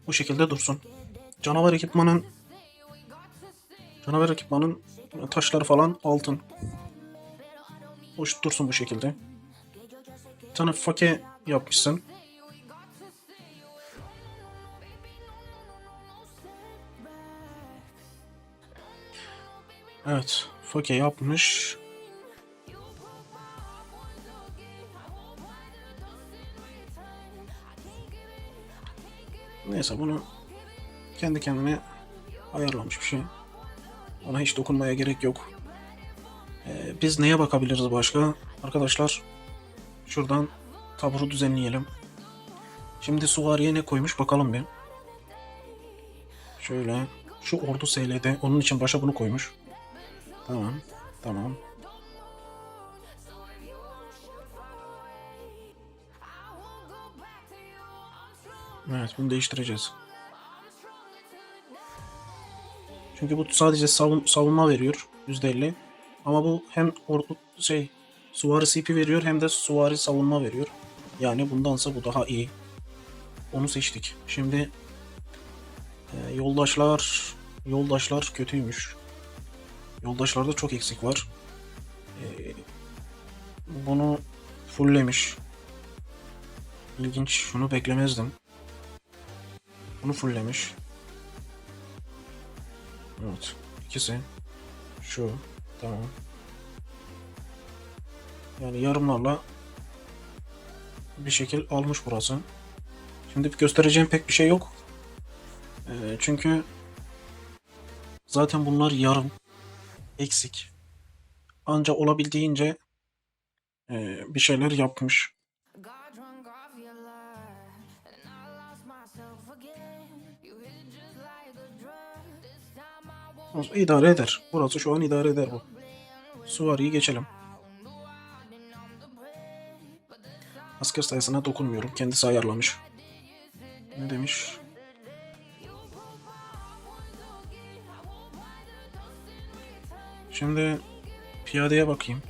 Bu şekilde dursun. Canavar ekipmanın taşları falan altın. Hoş dursun bu şekilde. Bir tane fake yapmışsın. Evet, fake yapmış. Neyse bunu kendi kendine ayarlamış bir şey. Ona hiç dokunmaya gerek yok. Biz neye bakabiliriz başka? Arkadaşlar şuradan taburu düzenleyelim. Şimdi süvariye ne koymuş bakalım bir. Şöyle şu ordu SL'de onun için başa bunu koymuş. Tamam. Tamam. Evet bunu değiştireceğiz. Çünkü bu sadece savunma veriyor %50. Ama bu hem süvari CP veriyor hem de süvari savunma veriyor. Yani bundansa bu daha iyi. Onu seçtik. Şimdi yoldaşlar kötüymüş. Yoldaşlarda çok eksik var. E, bunu fulllemiş. İlginç. Şunu beklemezdim. Bunu fulllemiş. Evet. İkisi. Şu. Tamam. Yani yarımlarla bir şekil almış burası. Şimdi göstereceğim pek bir şey yok. Çünkü zaten bunlar yarım. Eksik. Anca olabildiğince bir şeyler yapmış. İdare eder. Burası şu an idare eder bu. Süvariyi geçelim. Asker sayısına dokunmuyorum. Kendisi ayarlamış. Ne demiş? Şimdi piyadeye bakayım.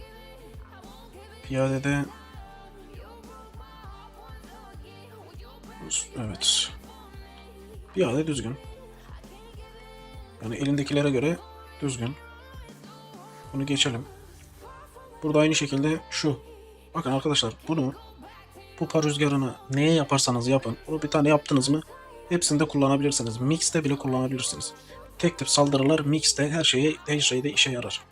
Piyadede evet. Piyade düzgün. Yani elindekilere göre düzgün. Bunu geçelim. Burada aynı şekilde şu. Bakın arkadaşlar bunu pupa rüzgarını neye yaparsanız yapın. Bunu bir tane yaptınız mı hepsinde kullanabilirsiniz. Mix'te bile kullanabilirsiniz. tek tip saldırılar mixte her şeyde işe yarar.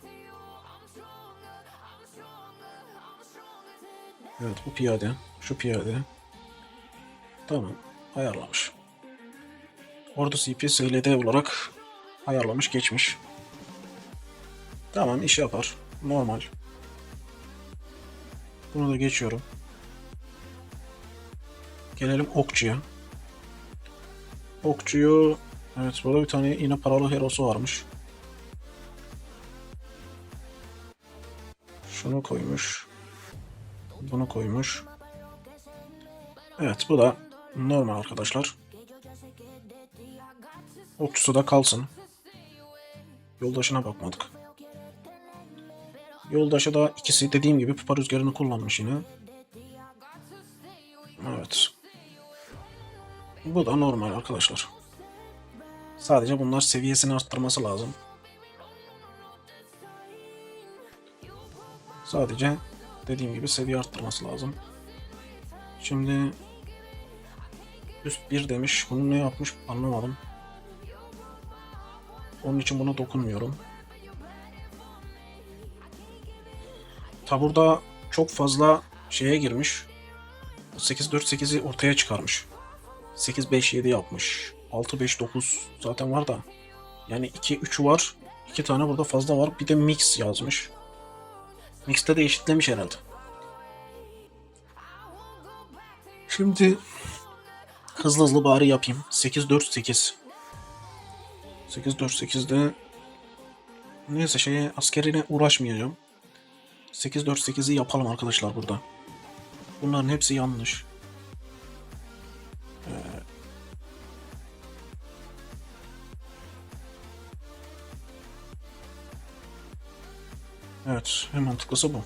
Evet, bu piyade, şu piyade. Tamam, ayarlamış. Ordu CP SLD olarak ayarlamış geçmiş. Tamam, iş yapar. Normal. Bunu da geçiyorum. Gelelim okçuya. Okçuyu, evet, burada bir tane yine paralı herosu varmış. Şunu koymuş. Bunu koymuş. Evet, bu da normal arkadaşlar. Okçusu da kalsın. Yoldaşına bakmadık. Yoldaşı da ikisi dediğim gibi pupa rüzgarını kullanmış yine. Evet. Bu da normal arkadaşlar. Sadece bunlar seviyesini arttırması lazım. Sadece dediğim gibi seviye arttırması lazım. Şimdi üst 1 demiş. Bunu ne yapmış anlamadım. Onun için buna dokunmuyorum. Taburda çok fazla şeye girmiş. 8-4-8'i ortaya çıkarmış. 8-5-7 yapmış. 6-5-9 zaten var da. Yani 2-3 var. 2 tane burada fazla var. Bir de mix yazmış. Mix'te de eşitlemiş herhalde. Şimdi hızlı hızlı bari yapayım. 8-4-8. 8-4-8'de neyse askerine uğraşmayacağım. 8-4-8'i yapalım arkadaşlar burada. Bunların hepsi yanlış. Evet, en mantıklısı bu.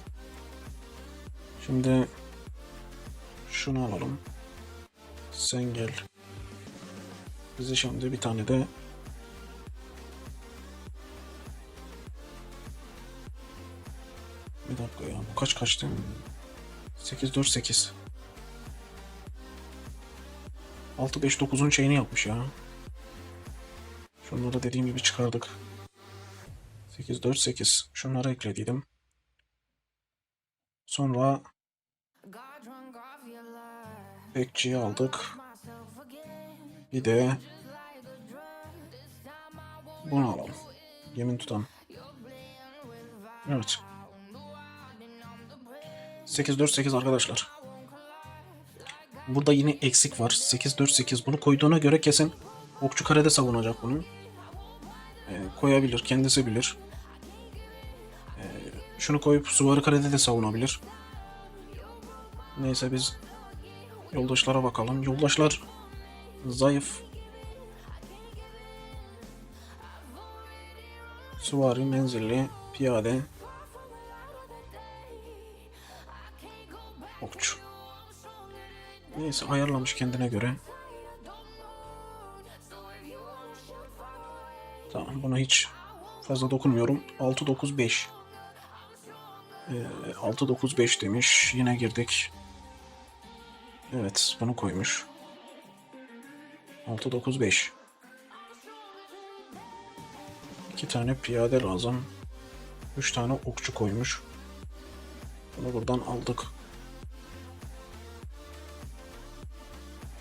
Şimdi şunu alalım. Sen gel. Bize şimdi bir tane de bir dakika ya, bu kaçtı? 8-4-8. 6-5-9'un şeyini yapmış ya. Şunları dediğim gibi çıkardık. 8-4-8. Şunları eklediydim. Sonra bekçiyi aldık. Bir de bunu alalım. Yemin tutan. Evet. 8-4-8 arkadaşlar. Burada yine eksik var. 8-4-8. Bunu koyduğuna göre kesin okçu karede savunacak bunu. Koyabilir. Kendisi bilir. Şunu koyup süvari karede de savunabilir. Neyse biz yoldaşlara bakalım. Yoldaşlar zayıf. Süvari, menzilli, piyade, okçu. Neyse ayarlamış kendine göre. Tamam, buna hiç fazla dokunmuyorum. 6-9-5. 6-9-5 demiş. Yine girdik. Evet, bunu koymuş. 6-9-5. 2 tane piyade lazım. 3 tane okçu koymuş. Bunu buradan aldık.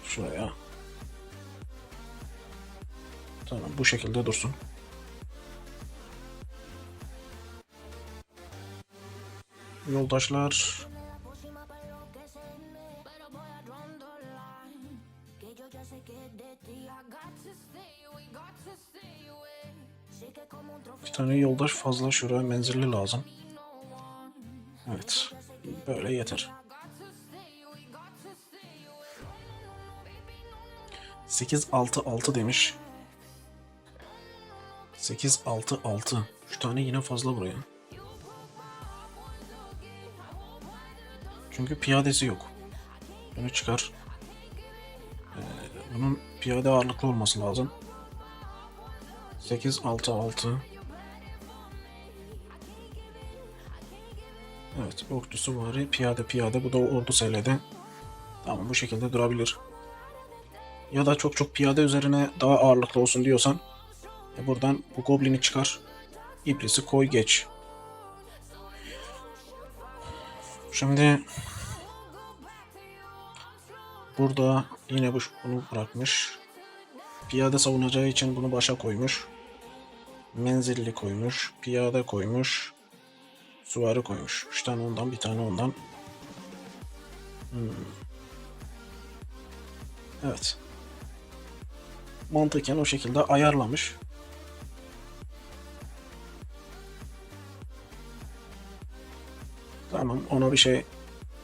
Şuraya. Tamam, bu şekilde dursun. Yoldaşlar bir tane yoldaş fazla, şuraya menzilli lazım. Evet, böyle yeter. 8-6-6 demiş. 8-6-6. Şu tane yine fazla buraya. Çünkü piyadesi yok. Bunu çıkar. Bunun piyade ağırlıklı olması lazım. 8-6-6. Evet, okçusu var. Piyade. Bu da ordu SL'de. Tamam, bu şekilde durabilir. Ya da çok piyade üzerine daha ağırlıklı olsun diyorsan Buradan bu goblini çıkar. İblisi koy geç. Şimdi burada yine bunu bırakmış. Piyade savunacağı için bunu başa koymuş. Menzilli koymuş. Piyade koymuş. Süvari koymuş. 3 tane ondan, bir tane ondan. Evet. Mantıken o şekilde ayarlamış. Tamam, ona bir şey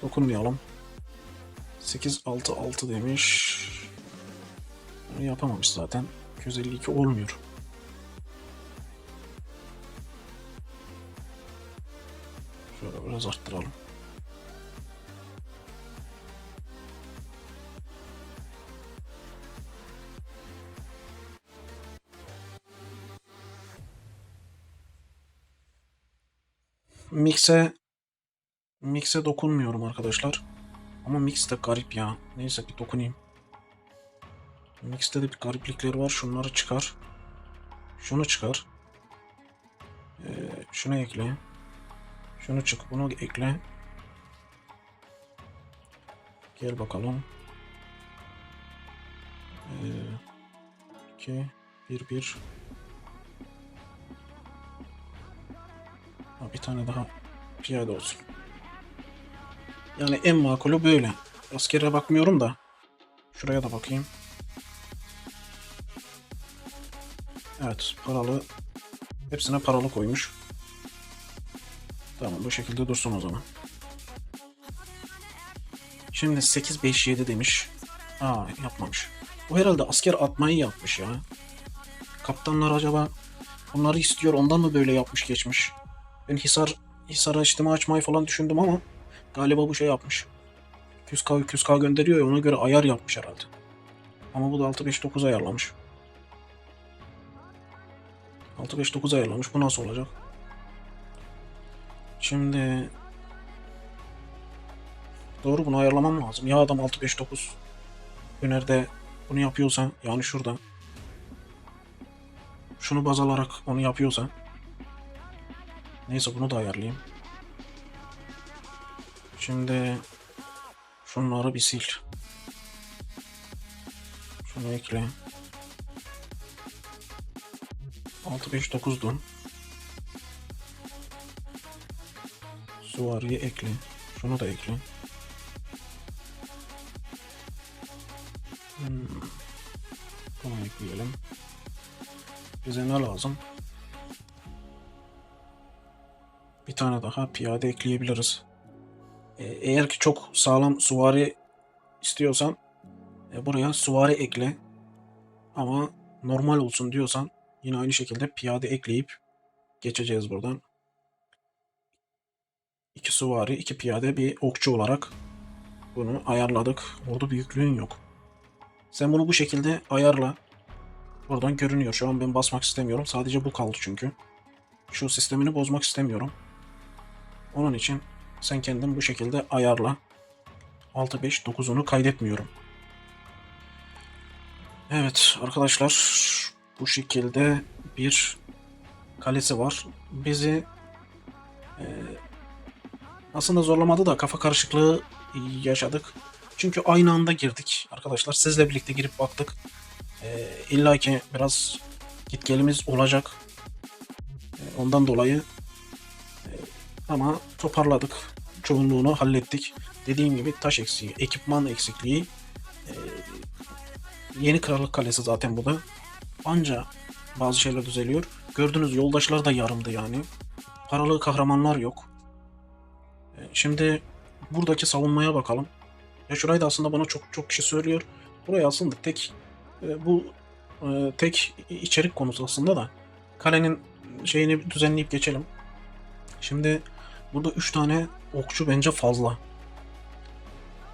dokunmayalım. 8-6-6 demiş. Bunu yapamamış zaten. 252 olmuyor. Şöyle biraz arttıralım. Mix'e dokunmuyorum arkadaşlar. Ama Mix de garip ya. Neyse bir dokunayım. Mix'te de bir gariplikler var. Şunları çıkar. Şunu çıkar. Şunu ekle. Şunu çık. Bunu ekle. Gel bakalım. 2 1 1. Bir tane daha piyade olsun. Yani en makulü böyle. Askere bakmıyorum da. Şuraya da bakayım. Evet, paralı. Hepsine paralı koymuş. Tamam, bu şekilde dursun o zaman. Şimdi 8-5-7 demiş. Yapmamış. Bu herhalde asker atmayı yapmış ya. Kaptanlar acaba onları istiyor, ondan mı böyle yapmış geçmiş? Ben Hisar'a içtima açmayı falan düşündüm ama galiba bu şey yapmış. 200K gönderiyor ya, ona göre ayar yapmış herhalde. Ama bu da 6-5-9 ayarlamış. 6-5-9 ayarlamış. Bu nasıl olacak? Şimdi doğru, bunu ayarlamam lazım. Ya adam 6-5-9 önerde bunu yapıyorsa, yani şurada şunu baz alarak onu yapıyorsa, neyse bunu da ayarlayayım. Şimdi şunları bir sil. Şunu ekle. 6-5-9'du. Süvariyi ekle. Şunu da ekle. Bunu ekleyelim. Bize ne lazım? Bir tane daha piyade ekleyebiliriz. Eğer ki çok sağlam süvari istiyorsan buraya süvari ekle. Ama normal olsun diyorsan yine aynı şekilde piyade ekleyip geçeceğiz buradan. 2 süvari, 2 piyade, bir okçu olarak bunu ayarladık. Ordu büyüklüğün yok. Sen bunu bu şekilde ayarla. Buradan görünüyor. Şu an ben basmak istemiyorum. Sadece bu kaldı çünkü. Şu sistemini bozmak istemiyorum. Onun için sen kendin bu şekilde ayarla. 6-5-9'unu kaydetmiyorum. Evet arkadaşlar, bu şekilde bir kalesi var. Bizi aslında zorlamadı da kafa karışıklığı yaşadık. Çünkü aynı anda girdik arkadaşlar. Sizle birlikte girip baktık. İlla ki biraz gitgelimiz olacak. Ondan dolayı ama toparladık. Çoğunluğunu hallettik. Dediğim gibi taş eksiği, ekipman eksikliği. Yeni Krallık Kalesi zaten bu da. Anca bazı şeyler düzeliyor. Gördüğünüz yoldaşlar da yarımdı yani. Paralı kahramanlar yok. Şimdi buradaki savunmaya bakalım. Ya şurayı da aslında bana çok kişi söylüyor. Burayı aslında bu tek içerik konusu aslında da. Kalenin şeyini düzenleyip geçelim. Şimdi burada 3 tane okçu bence fazla.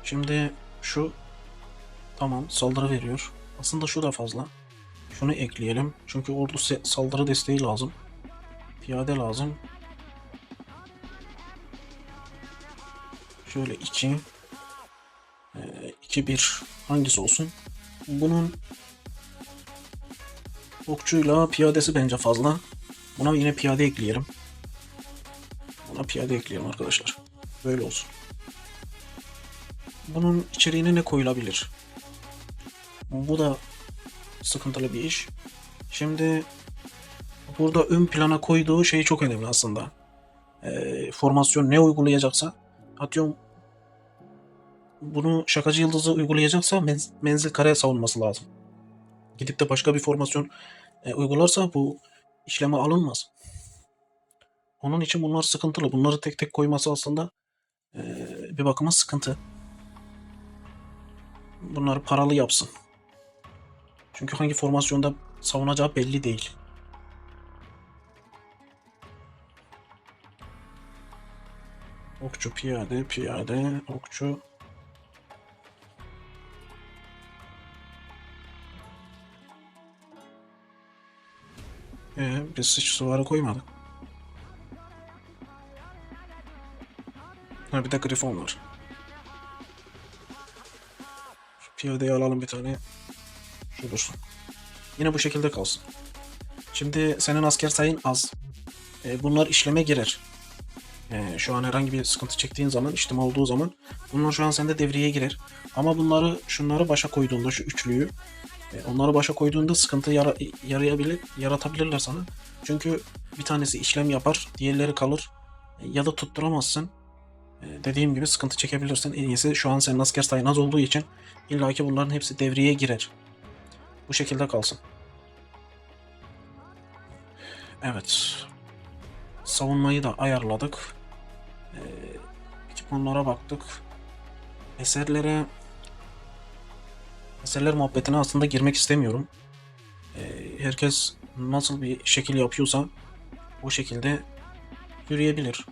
Şimdi şu tamam, saldırı veriyor. Aslında şu da fazla. Şunu ekleyelim. Çünkü ordu saldırı desteği lazım. Piyade lazım. Şöyle 2 2-1 hangisi olsun? Bunun Okçuyla piyadesi bence fazla. Buna yine piyade ekleyelim. Buna piyade ekleyelim arkadaşlar. Böyle olsun. Bunun içeriğine ne koyulabilir? Bu da sıkıntılı bir iş. Şimdi burada ön plana koyduğu şey çok önemli aslında. Formasyon ne uygulayacaksa, atıyorum bunu şakacı yıldızı uygulayacaksa menzil kare savunması lazım. Gidip de başka bir formasyon uygularsa bu işleme alınmaz. Onun için bunlar sıkıntılı. Bunları tek tek koyması aslında bir bakıma sıkıntı. Bunları paralı yapsın. Çünkü hangi formasyonda savunacağı belli değil. Okçu, piyade, piyade, okçu. Biz hiç süvari koymadık. Ha bir de grifon var. Şu piyadeyi alalım bir tane. Şu dursun. Yine bu şekilde kalsın. Şimdi senin asker sayın az. Bunlar işleme girer. Şu an herhangi bir sıkıntı çektiğin zaman, işlem olduğu zaman bunlar şu an sende devreye girer. Ama şunları başa koyduğunda, şu üçlüyü onları başa koyduğunda sıkıntı yaratabilirler sana. Çünkü bir tanesi işlem yapar, diğerleri kalır. Ya da tutturamazsın. Dediğim gibi sıkıntı çekebilirsin. En iyisi şu an senin asker sayın az olduğu için illaki bunların hepsi devreye girer. Bu şekilde kalsın. Evet. Savunmayı da ayarladık. Ekipmanlara baktık. Eserler muhabbetine aslında girmek istemiyorum. Herkes nasıl bir şekil yapıyorsa o şekilde yürüyebilir.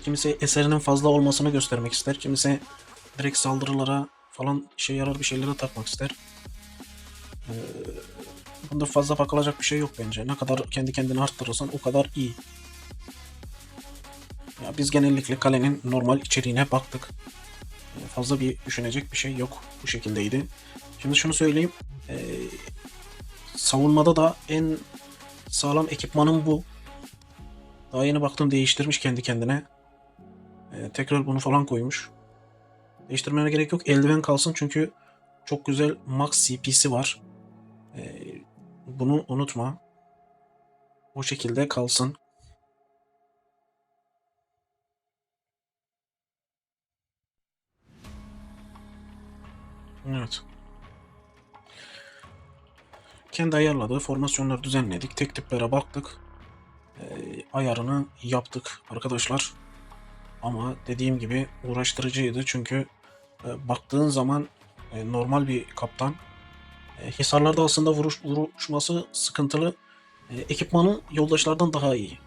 Kimisi eserinin fazla olmasını göstermek ister. Kimisi direkt saldırılara falan işe yarar bir şeylere takmak ister. Bunda fazla bakılacak bir şey yok bence. Ne kadar kendi kendini arttırırsan o kadar iyi. Ya biz genellikle kalenin normal içeriğine baktık. Fazla bir düşünecek bir şey yok. Bu şekildeydi. Şimdi şunu söyleyeyim. Savunmada da en sağlam ekipmanım bu. Daha yeni baktım değiştirmiş kendi kendine. Tekrar bunu falan koymuş. Değiştirmene gerek yok. Eldiven kalsın çünkü çok güzel max CP'si var. Bunu unutma. O şekilde kalsın. Evet. Kendi ayarladığı formasyonları düzenledik. Tek tiplere baktık. Ayarını yaptık arkadaşlar. Ama dediğim gibi uğraştırıcıydı çünkü baktığın zaman normal bir kaptan hisarlarda aslında vuruşması sıkıntılı. Ekipmanı yoldaşlardan daha iyi.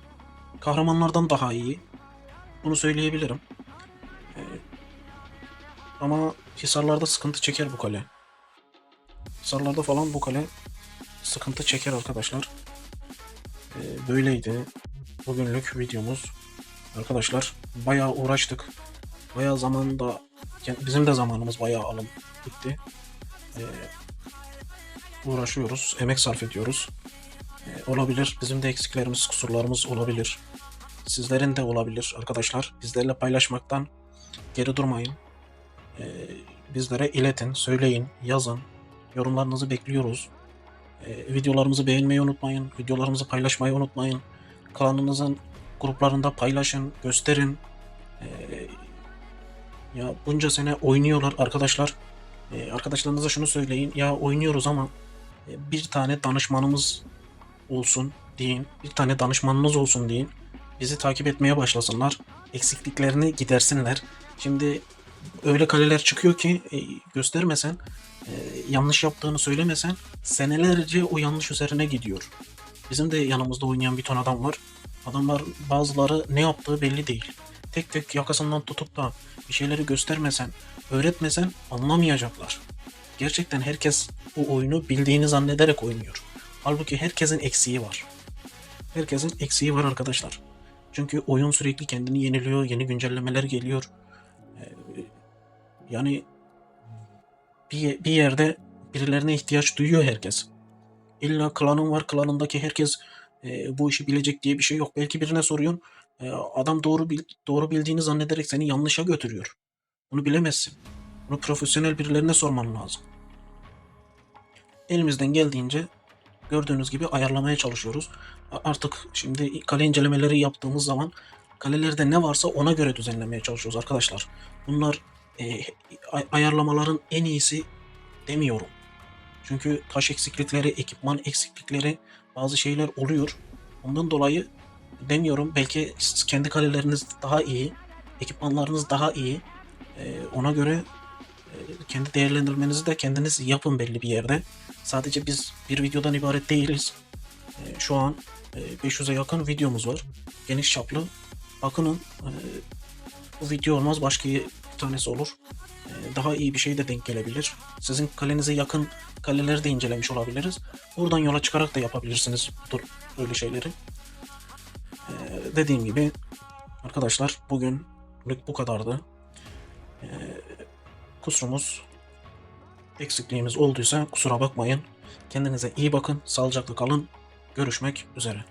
Kahramanlardan daha iyi. Bunu söyleyebilirim. E, Ama hisarlarda sıkıntı çeker bu kale. Hisarlarda falan bu kale sıkıntı çeker arkadaşlar. Böyleydi bugünlük videomuz. Arkadaşlar bayağı uğraştık. Bayağı zamanında bizim de zamanımız bayağı alın gitti. Ee, Uğraşıyoruz, emek sarf ediyoruz. Olabilir, bizim de eksiklerimiz, kusurlarımız olabilir. Sizlerin de olabilir arkadaşlar. Bizlerle paylaşmaktan geri durmayın. Ee, Bizlere iletin, söyleyin, yazın. Yorumlarınızı bekliyoruz. Videolarımızı beğenmeyi unutmayın. Videolarımızı paylaşmayı unutmayın. Kanalınızın gruplarında paylaşın, gösterin. Ee, Ya bunca sene oynuyorlar arkadaşlar. Arkadaşlarınıza şunu söyleyin. Ya oynuyoruz ama bir tane danışmanımız olsun deyin. Bir tane danışmanınız olsun deyin. Bizi takip etmeye başlasınlar. Eksikliklerini gidersinler. Şimdi öyle kaleler çıkıyor ki göstermesen, yanlış yaptığını söylemesen senelerce o yanlış üzerine gidiyor. Bizim de yanımızda oynayan bir ton adam var. Adamlar bazıları ne yaptığı belli değil. Tek tek yakasından tutup da bir şeyleri göstermesen, öğretmesen anlamayacaklar. Gerçekten herkes o oyunu bildiğini zannederek oynuyor. Halbuki herkesin eksiği var. Herkesin eksiği var arkadaşlar. Çünkü oyun sürekli kendini yeniliyor, yeni güncellemeler geliyor. Yani bir yerde birilerine ihtiyaç duyuyor herkes. İlla klanın var, klanındaki herkes bu işi bilecek diye bir şey yok. Belki birine soruyorsun, adam doğru bildiğini zannederek seni yanlışa götürüyor. Bunu bilemezsin. Bunu profesyonel birilerine sorman lazım. Elimizden geldiğince gördüğünüz gibi ayarlamaya çalışıyoruz. Artık şimdi kale incelemeleri yaptığımız zaman kalelerde ne varsa ona göre düzenlemeye çalışıyoruz arkadaşlar. Bunlar ayarlamaların en iyisi demiyorum. Çünkü taş eksiklikleri, ekipman eksiklikleri, bazı şeyler oluyor. Ondan dolayı demiyorum. Belki kendi kaleleriniz daha iyi, ekipmanlarınız daha iyi. Ona göre kendi değerlendirmenizi de kendiniz yapın belli bir yerde. Sadece biz bir videodan ibaret değiliz. Şu an 500'e yakın videomuz var. Geniş çaplı. Bakının bu video olmaz, başka bir tanesi olur. Daha iyi bir şey de denk gelebilir. Sizin kalenize yakın kaleleri de incelemiş olabiliriz. Buradan yola çıkarak da yapabilirsiniz böyle şeyleri. Dediğim gibi arkadaşlar, bugünlük bu kadardı. Kusurumuz, eksikliğimiz olduysa kusura bakmayın. Kendinize iyi bakın, sağlıcakla kalın. Görüşmek üzere.